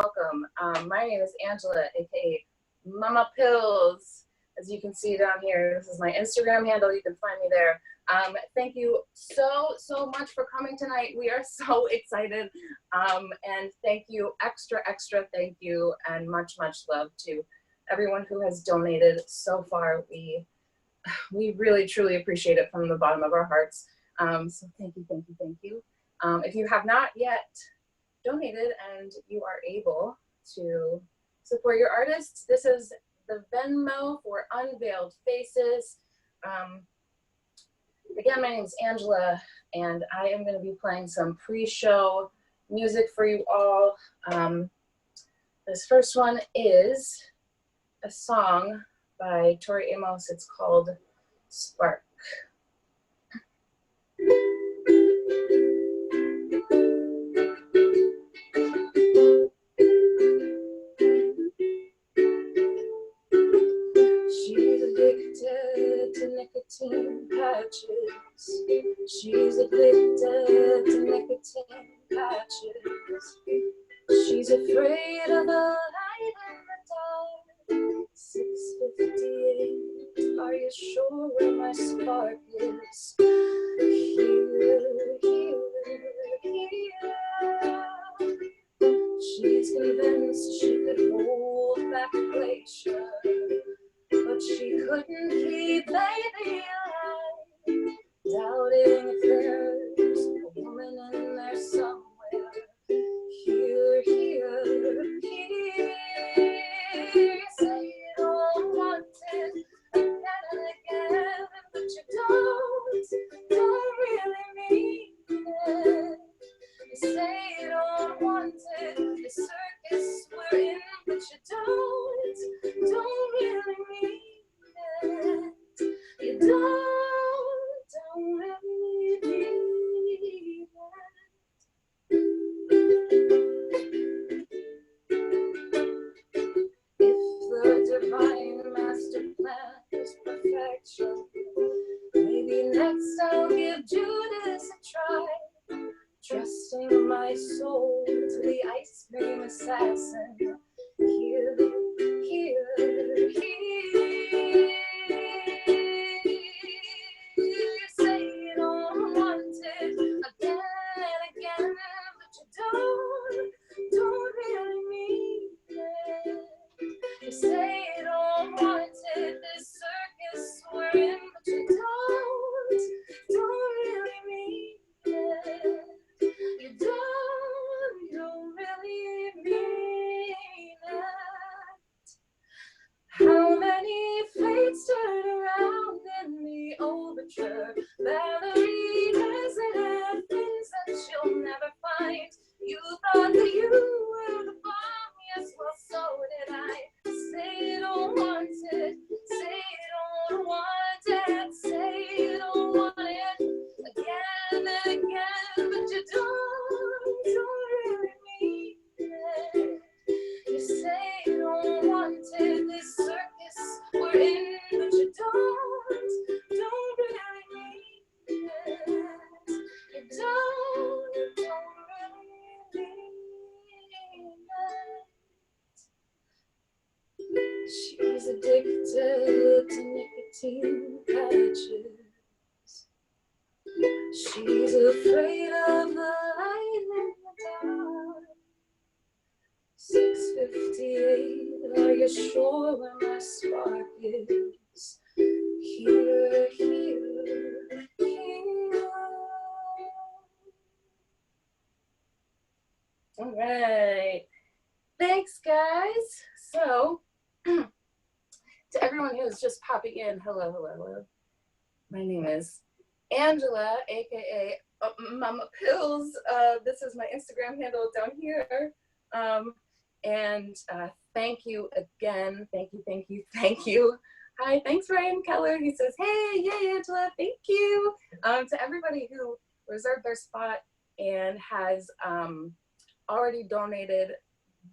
welcome. My name is Angela, aka Mama Pills. As you can see down here, this is my Instagram handle. You can find me there. Thank you so much for coming tonight. We are so excited. And thank you, extra thank you, and much love to everyone who has donated so far. We really truly appreciate it from the bottom of our hearts. So thank you. If you have not yet donated and you are able to support your artists, this is the Venmo for Unveiled Faces. Again, my name is Angela, and I am going to be playing some pre-show music for you all. This first one is a song by Tori Amos. It's called Spark. She's addicted to nicotine patches. She's addicted to nicotine patches. She's afraid of the light in the dark. 6:58. Are you sure where my spark is? Here. She's convinced she could hold back a glacier, but she couldn't keep baby alive. Doubting if there's a woman in there somewhere. Here. You say you don't want it again and again, but you don't really mean it. You say you don't want it, the circus we're in, but you don't really mean it. You don't really mean it. If the divine master plan is perfection, maybe next I'll give Judas a try. Trusting my soul to the ice cream assassin. Here. You say you don't want it again and again, but you don't really mean it. You say you don't want it, this circus we're in, but you don't really mean it. You don't really mean it. How many fates turn around in the overture? Ballerinas that have things that you'll never find. You thought that you were the bomb, yes, well, so did I. Say you don't want it, say you don't want it, say you don't want it again and again, but you don't really mean it. You say you don't want it, this circus we're in, but you don't really mean it. You don't really mean it. She's addicted to nicotine patches. She's afraid of the light in the dark. 6:58. Are you sure where my spark is? Here. All right. Thanks, guys. So, to everyone who's just popping in, hello. My name is Angela, aka Mama Pills. This is my Instagram handle down here. And thank you again. Thank you. Hi, thanks Ryan Keller. He says, hey, yay, Angela, thank you. To everybody who reserved their spot and has already donated,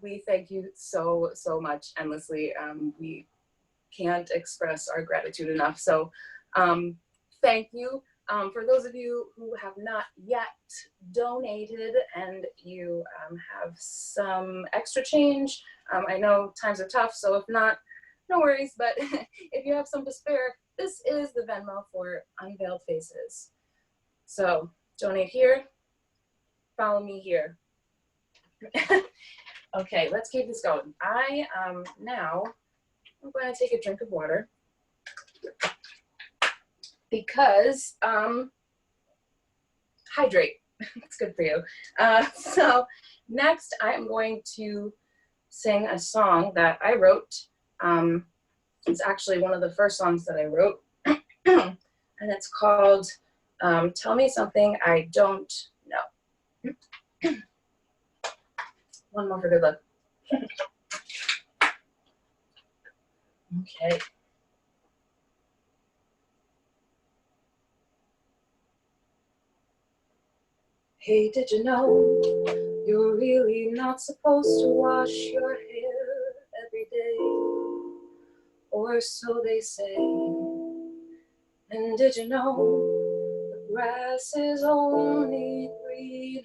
we thank you so much endlessly. We can't express our gratitude enough. So thank you. For those of you who have not yet donated and you have some extra change, I know times are tough, so if not, no worries, but if you have some to spare, this is the Venmo for Unveiled Faces. So donate here, follow me here. Okay, let's keep this going. I'm going to take a drink of water because hydrate. It's good for you. So next I'm going to sing a song that I wrote. It's actually one of the first songs that I wrote, and it's called Tell Me Something I Don't Know. One more for good luck. Okay. Hey, did you know you're really not supposed to wash your hair every day? Or so they say. And did you know the grass is only greener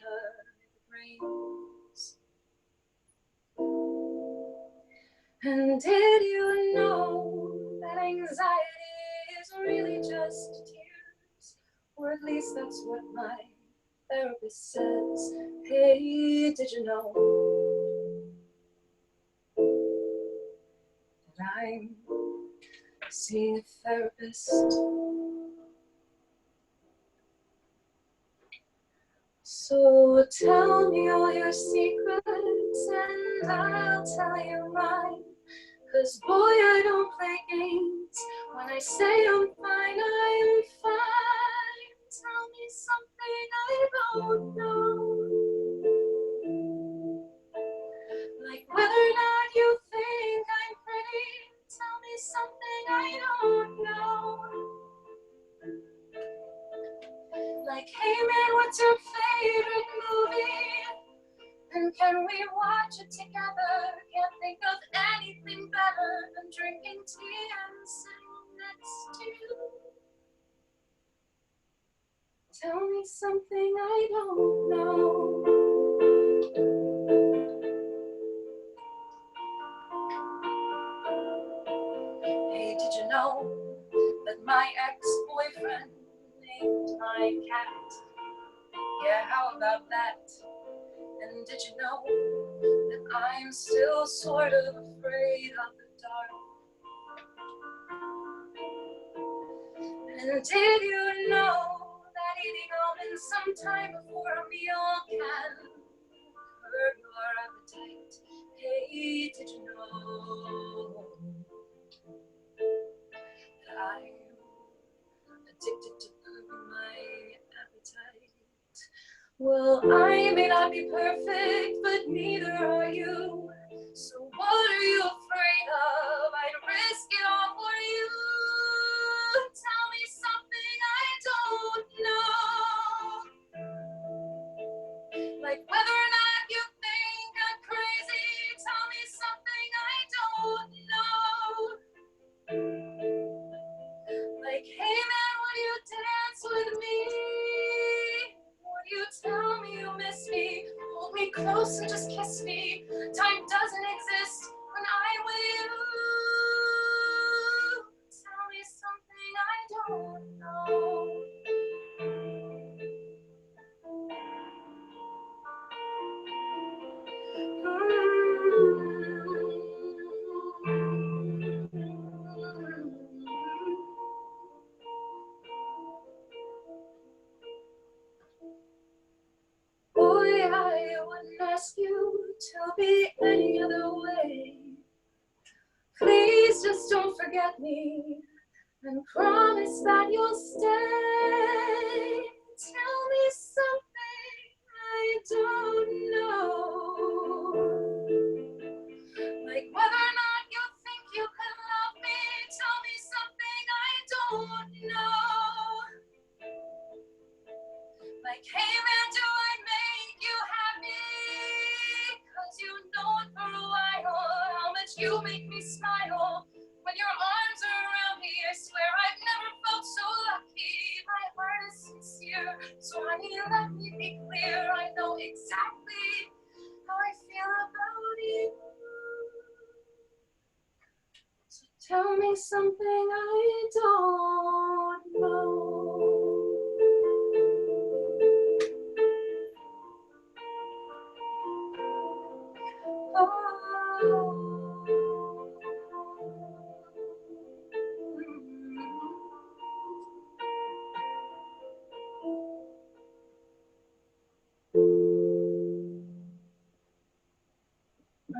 if it rains? And did you know that anxiety is really just tears? Or at least that's what my therapist says. Hey, did you know that I'm seeing a therapist? So tell me all your secrets and I'll tell you mine. 'Cause boy, I don't play games. When I say I'm fine, I'm fine. Tell me something I don't know. Like whether or not you think I'm pretty. Tell me something I don't know. Like, hey man, what's your favorite movie? And can we watch it together? Can't think of anything better than drinking tea and sitting next to you. Tell me something I don't know. Hey, did you know that my ex-boyfriend named my cat? Yeah, how about that? And did you know that I'm still sort of afraid of the dark? And did you know that eating almonds sometime before a meal can hurt your appetite? Hey, did you know that I'm addicted to curbing my appetite? Well, I may not be perfect, but neither are you. So what are you afraid of? I'd risk it all for you. Tell me something I don't know. Like whether or not you think I'm crazy. Tell me something I don't know. Like, hey man, would you dance with me? Would you tell me you miss me? Hold me close and just kiss me. Time doesn't exist when I'm with you. Tell me something I don't know. Boy, I wouldn't ask you to be any other way. Please just don't forget me and promise that you'll stay. Tell me something I don't know. Like whether or not you think you can love me. Tell me something I don't know. Like, hey man, do I make you happy? 'Cause you know it for a while, how much you make me smile. When your arms are around me, I swear I've never felt so lucky. My heart is exactly how I feel about you. So tell me something I don't know.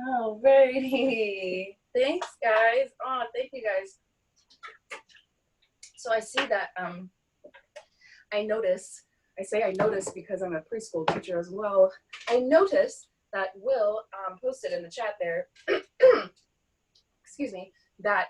Alrighty. Thanks, guys. Oh, thank you, guys. So I see that I notice because I'm a preschool teacher as well. I noticed that Will posted in the chat there, excuse me, that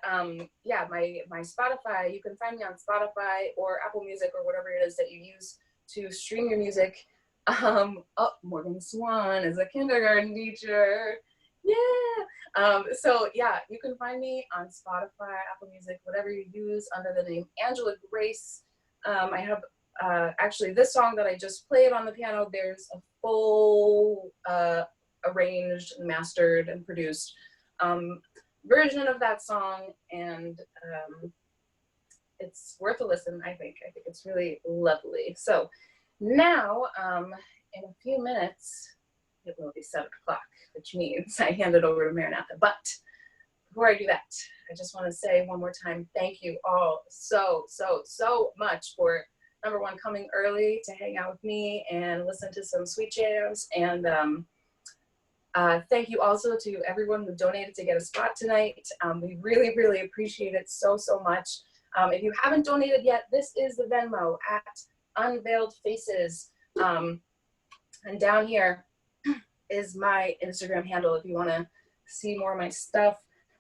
yeah, my Spotify, you can find me on Spotify or Apple Music or whatever it is that you use to stream your music. Oh, Morgan Swan is a kindergarten teacher. Yeah. So yeah, you can find me on Spotify, Apple Music, whatever you use under the name Angela Grace. I have actually this song that I just played on the piano, there's a full arranged, mastered, and produced version of that song, and it's worth a listen. I think it's really lovely. So now in a few minutes it will be 7 o'clock, which means I hand it over to Maranatha. But before I do that, I just want to say one more time, thank you all so much for, number one, coming early to hang out with me and listen to some sweet jams, and thank you also to everyone who donated to get a spot tonight. We really appreciate it so much. If you haven't donated yet, this is the Venmo at Unveiled Faces. And down here is my Instagram handle if you want to see more of my stuff.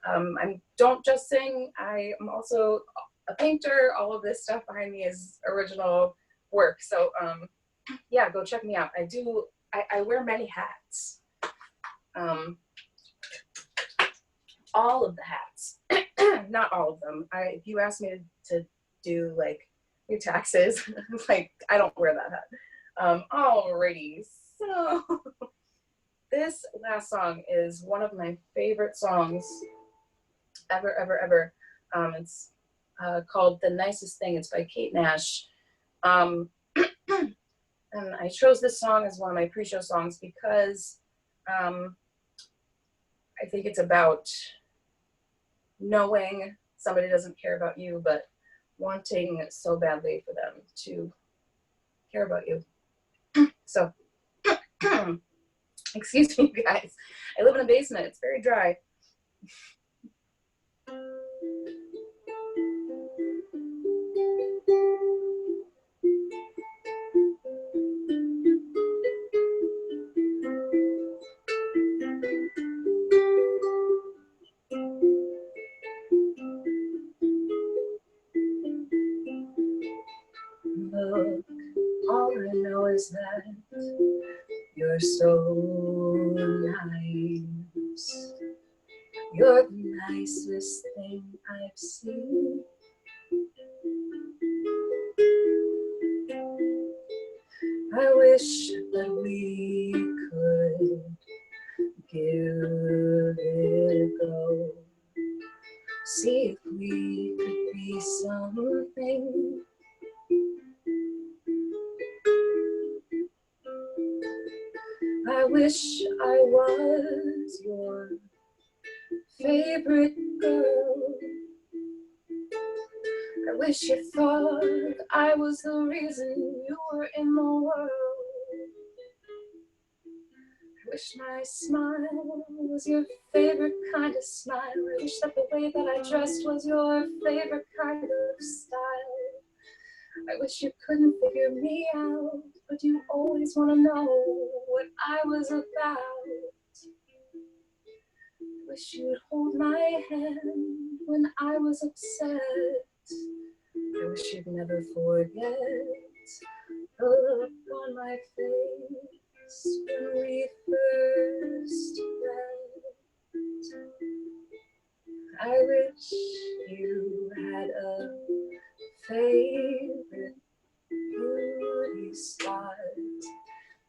I don't just sing, I am also a painter. All of this stuff behind me is original work. So yeah, go check me out. I wear many hats. All of the hats, not all of them. If you ask me to do like your taxes, like I don't wear that hat. Alrighty, so this last song is one of my favorite songs ever. It's called The Nicest Thing. It's by Kate Nash. And I chose this song as one of my pre-show songs because I think it's about knowing somebody doesn't care about you, but wanting so badly for them to care about you. So, excuse me, guys. I live in a basement. It's very dry. Look, all I know is that you're so nice. You're the nicest thing I've seen. I wish that we could give it a go. See if we could be something. I wish I was your favorite girl. I wish you thought I was the reason you were in the world. I wish my smile was your favorite kind of smile. I wish that the way that I dressed was your favorite kind of style. I wish you couldn't figure me out, but you always want to know what I was about. I wish you'd hold my hand when I was upset. I wish you'd never forget the look on my face when we first met. I wish you had a favorite beauty spot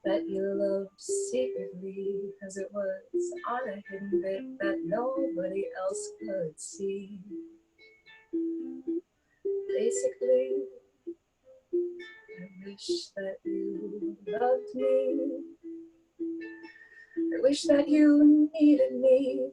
that you loved secretly, 'cause it was on a hidden bit that nobody else could see. Basically, I wish that you loved me. I wish that you needed me.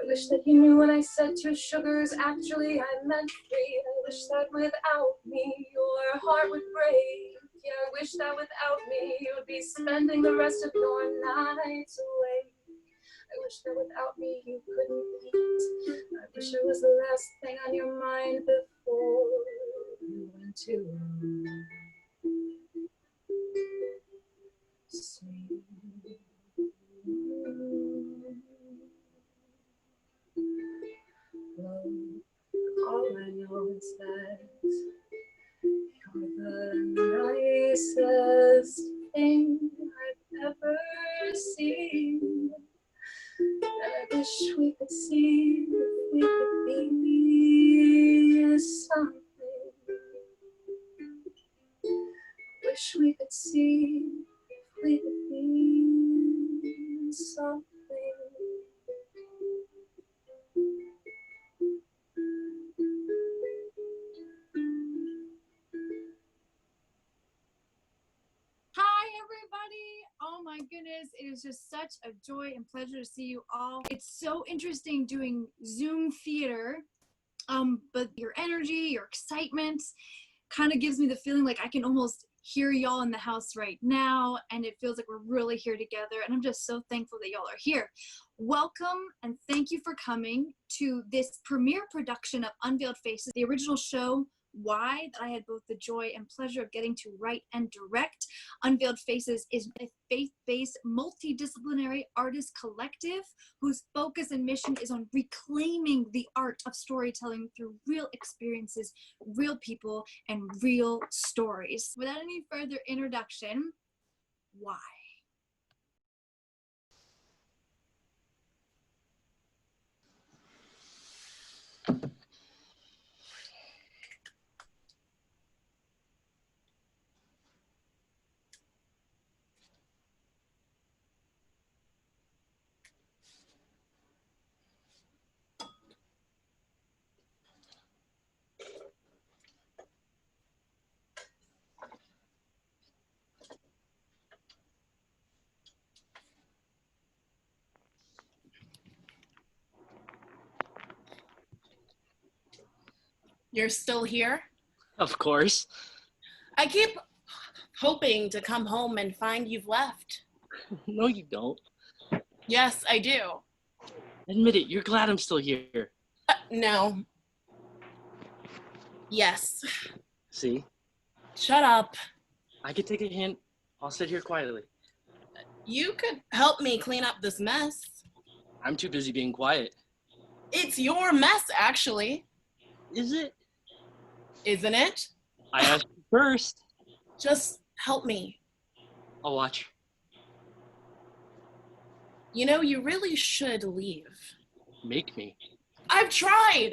I wish that you knew when I said 2 sugars, actually I meant 3. I wish that without me your heart would break. Yeah, I wish that without me you would be spending the rest of your nights away. I wish that without me you couldn't eat. I wish it was the last thing on your mind before you went to sleep. Love, all I know is that you're the nicest thing I've ever seen. And I wish we could see if we could be something. Wish we could see if we could be something. Hi, everybody. Oh my goodness. It is just such a joy and pleasure to see you all. It's so interesting doing Zoom theater, but your energy, your excitement kind of gives me the feeling like I can almost hear y'all in the house right now, and it feels like we're really here together, and I'm just so thankful that y'all are here. Welcome, and thank you for coming to this premiere production of Unveiled Faces, the original show Why that I had both the joy and pleasure of getting to write and direct. Unveiled Faces is a faith-based multidisciplinary artist collective whose focus and mission is on reclaiming the art of storytelling through real experiences, real people, and real stories. Without any further introduction, why? You're still here? Of course. I keep hoping to come home and find you've left. No, you don't. Yes, I do. Admit it, you're glad I'm still here. No. Yes. See? Shut up. I could take a hint. I'll sit here quietly. You could help me clean up this mess. I'm too busy being quiet. It's your mess, actually. Is it? Isn't it? I asked you first. Just help me. I'll watch. You know, you really should leave. Make me. I've tried.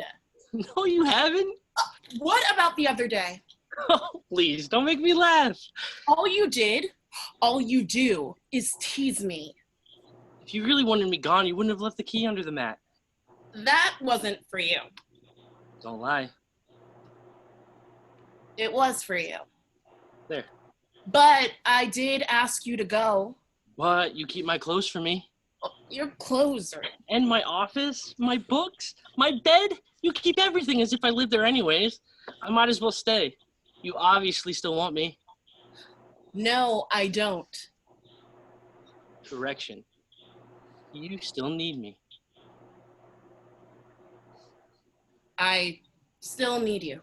No, you haven't. What about the other day? Oh, please, don't make me laugh. All you do is tease me. If you really wanted me gone, you wouldn't have left the key under the mat. That wasn't for you. Don't lie. It was for you. There. But I did ask you to go. But you keep my clothes for me. Your clothes are... And my office, my books, my bed. You keep everything as if I live there anyways. I might as well stay. You obviously still want me. No, I don't. Correction. You still need me. I still need you.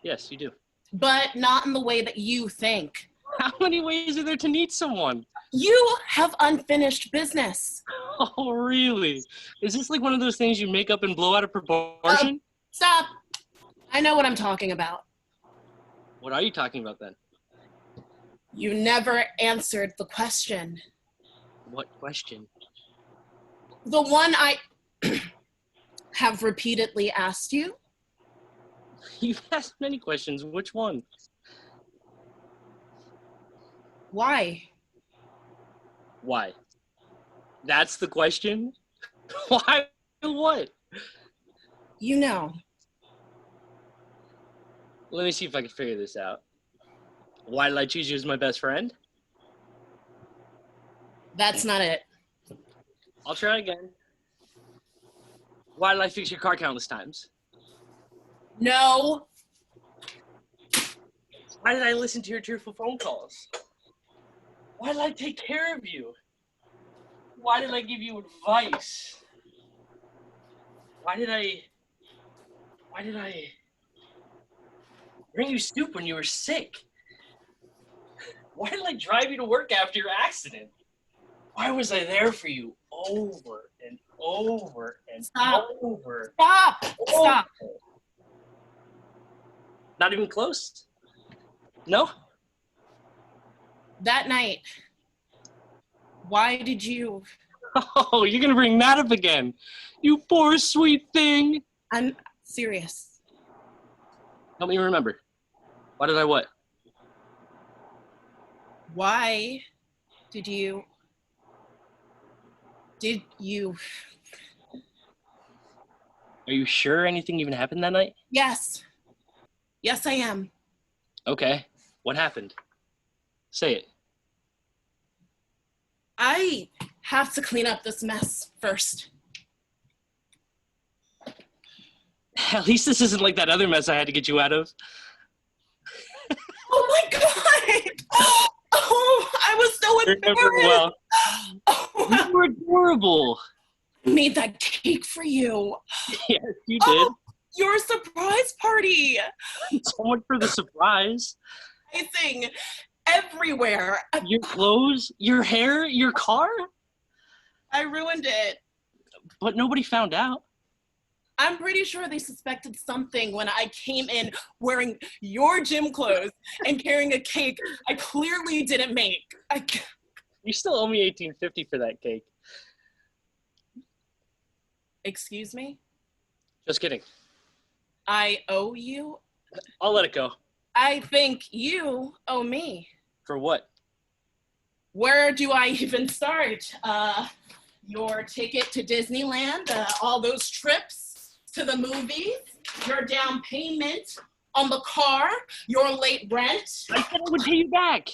Yes, you do. But not in the way that you think. How many ways are there to need someone? You have unfinished business. Oh, really? Is this like one of those things you make up and blow out of proportion? Stop. I know what I'm talking about. What are you talking about then? You never answered the question. What question? The one I have repeatedly asked you. You've asked many questions. Which one? Why? Why? That's the question? Why? What? You know. Let me see if I can figure this out. Why did I choose you as my best friend? That's not it. I'll try again. Why did I fix your car countless times? No. Why did I listen to your tearful phone calls? Why did I take care of you? Why did I give you advice? Why did I bring you soup when you were sick? Why did I drive you to work after your accident? Why was I there for you over and over and Stop. over? Stop. Stop. Over? Not even close? No? That night, why did you... Oh, you're gonna bring that up again. You poor sweet thing. I'm serious. Help me remember. Why did I what? Why did you... Are you sure anything even happened that night? Yes. Yes, I am. Okay. What happened? Say it. I have to clean up this mess first. At least this isn't like that other mess I had to get you out of. Oh my God! Oh, I was so Remember embarrassed. well. Oh, You were adorable. I made that cake for you. Yes, you did. Oh, your surprise party. So much for the surprise. Icing everywhere. Your clothes, your hair, your car, I ruined it. but nobody found out. I'm pretty sure they suspected something when I came in wearing your gym clothes and carrying a cake I clearly didn't make. You still owe me $18.50 for that cake. Excuse me? Just kidding. I owe you? I'll let it go. I think you owe me. For what? Where do I even start? Your ticket to Disneyland, all those trips to the movies, your down payment on the car, your late rent. I said I would pay you back.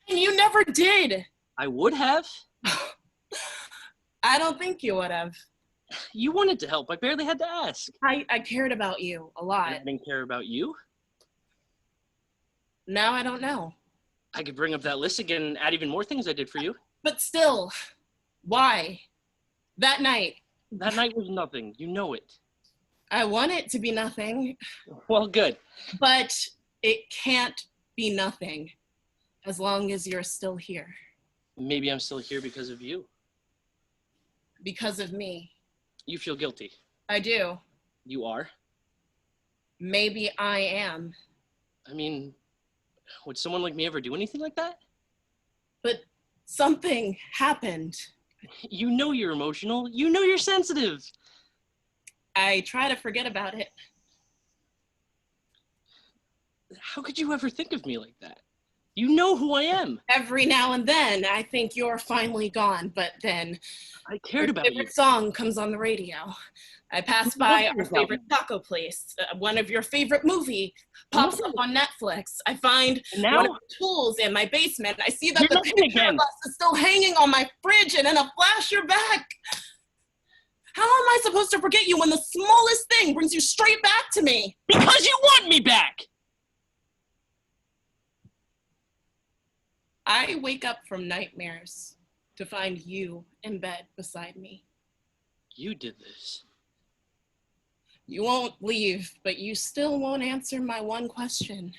And you never did. I would have. I don't think you would have. You wanted to help. I barely had to ask. I cared about you a lot. I didn't care about you. Now I don't know. I could bring up that list again and add even more things I did for you. But still, why? That night. That night was nothing. You know it. I want it to be nothing, Well, good. but it can't be nothing as long as you're still here. Maybe I'm still here because of you. Because of me. You feel guilty. I do. You are. Maybe I am. I mean, would someone like me ever do anything like that? But something happened. You know you're emotional. You know you're sensitive. I try to forget about it. How could you ever think of me like that? You know who I am. Every now and then, I think you're finally gone, but then I cared your about you. favorite song comes on the radio. I pass by our favorite taco place. One of your favorite movie pops up on Netflix. I find And now? one of the tools in my basement. I see that You're the nothing picture again. of us is still hanging on my fridge, and in a flash, you're back. How am I supposed to forget you when the smallest thing brings you straight back to me? Because you want me back! I wake up from nightmares to find you in bed beside me. You did this. You won't leave, but you still won't answer my one question.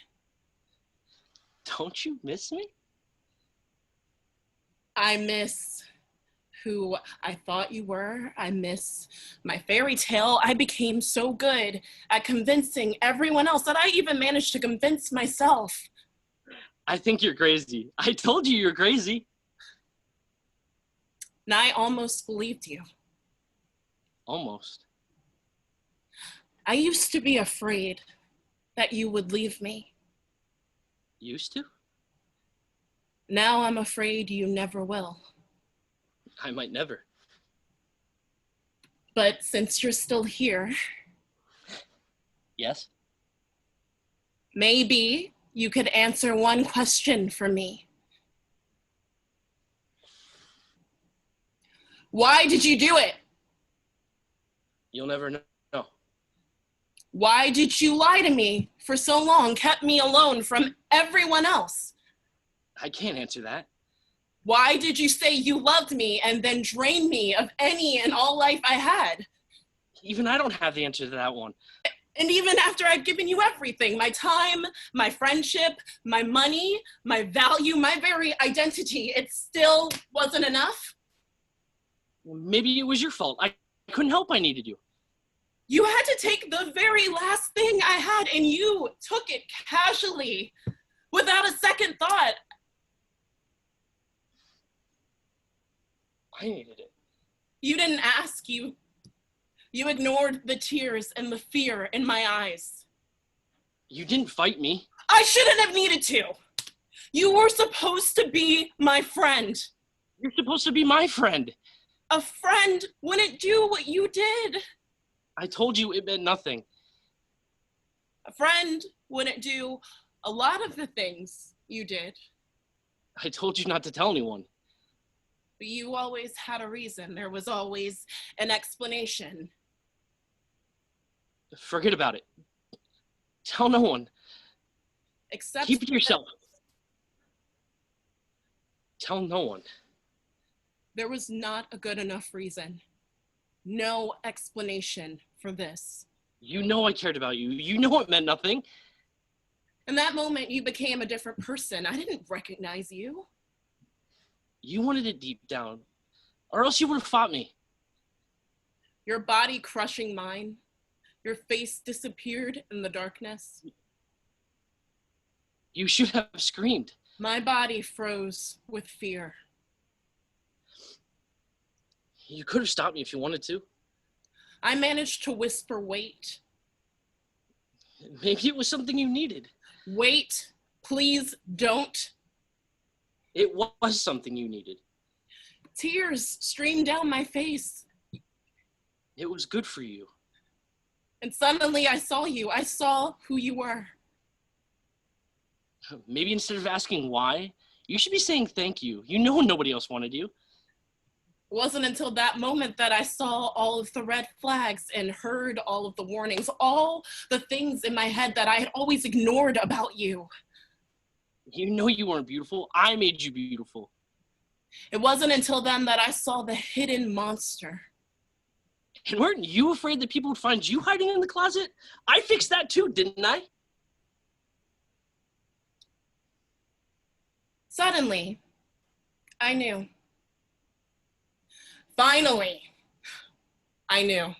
Don't you miss me? I miss who I thought you were. I miss my fairy tale. I became so good at convincing everyone else that I even managed to convince myself. I think you're crazy. I told you you're crazy. And I almost believed you. Almost. I used to be afraid that you would leave me. Used to? Now I'm afraid you never will. I might never. But since you're still here, Yes? maybe you could answer one question for me. Why did you do it? You'll never know. Why did you lie to me for so long, kept me alone from everyone else? I can't answer that. Why did you say you loved me and then drain me of any and all life I had? Even I don't have the answer to that one. And even after I'd given you everything, my time, my friendship, my money, my value, my very identity, it still wasn't enough? Maybe it was your fault. I couldn't help I needed you. You had to take the very last thing I had and you took it casually, without a second thought. I needed it. You didn't ask, you ignored the tears and the fear in my eyes. You didn't fight me. I shouldn't have needed to. You were supposed to be my friend. You're supposed to be my friend. A friend wouldn't do what you did. I told you it meant nothing. A friend wouldn't do a lot of the things you did. I told you not to tell anyone. But you always had a reason. There was always an explanation. Forget about it. Tell no one. Except Keep it to yourself. Tell no one. there was not a good enough reason. No explanation for this. You know I cared about you. You know it meant nothing. In that moment, you became a different person. I didn't recognize you. You wanted it deep down, or else you would have fought me. Your body crushing mine. Your face disappeared in the darkness. You should have screamed. My body froze with fear. You could have stopped me if you wanted to. I managed to whisper, wait. Maybe it was something you needed. Wait, please don't. It was something you needed. Tears streamed down my face. It was good for you. And suddenly I saw you. I saw who you were. Maybe instead of asking why, you should be saying thank you. You know nobody else wanted you. It wasn't until that moment that I saw all of the red flags and heard all of the warnings, all the things in my head that I had always ignored about you. You know you weren't beautiful. I made you beautiful. It wasn't until then that I saw the hidden monster. And weren't you afraid that people would find you hiding in the closet? I fixed that too, didn't I? Suddenly, I knew. Finally, I knew.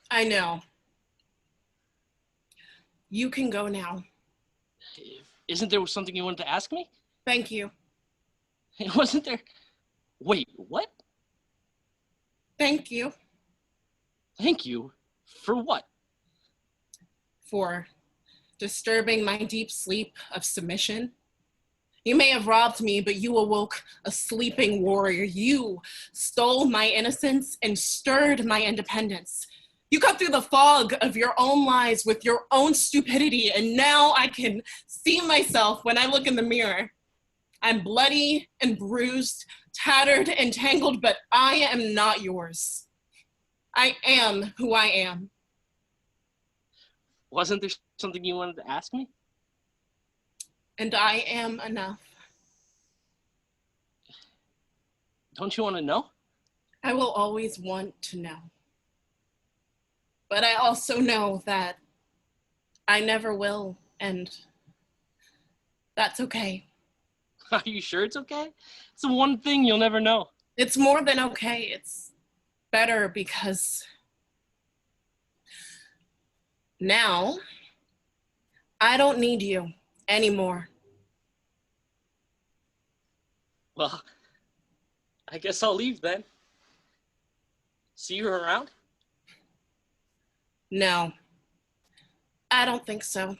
I know. You can go now. Isn't there something you wanted to ask me? Thank you. It wasn't there. Wait, what? Thank you Thank you? For what? for disturbing my deep sleep of submission. You may have robbed me, but you awoke a sleeping warrior. You stole my innocence and stirred my independence. You cut through the fog of your own lies with your own stupidity, and now I can see myself when I look in the mirror. I'm bloody and bruised, tattered and tangled, but I am not yours. I am who I am. Wasn't there something you wanted to ask me? And I am enough. Don't you want to know? I will always want to know. But I also know that I never will, and that's okay. Are you sure it's okay? It's the one thing you'll never know. It's more than okay. It's better because now I don't need you anymore. Well, I guess I'll leave then. See you around? No, I don't think so.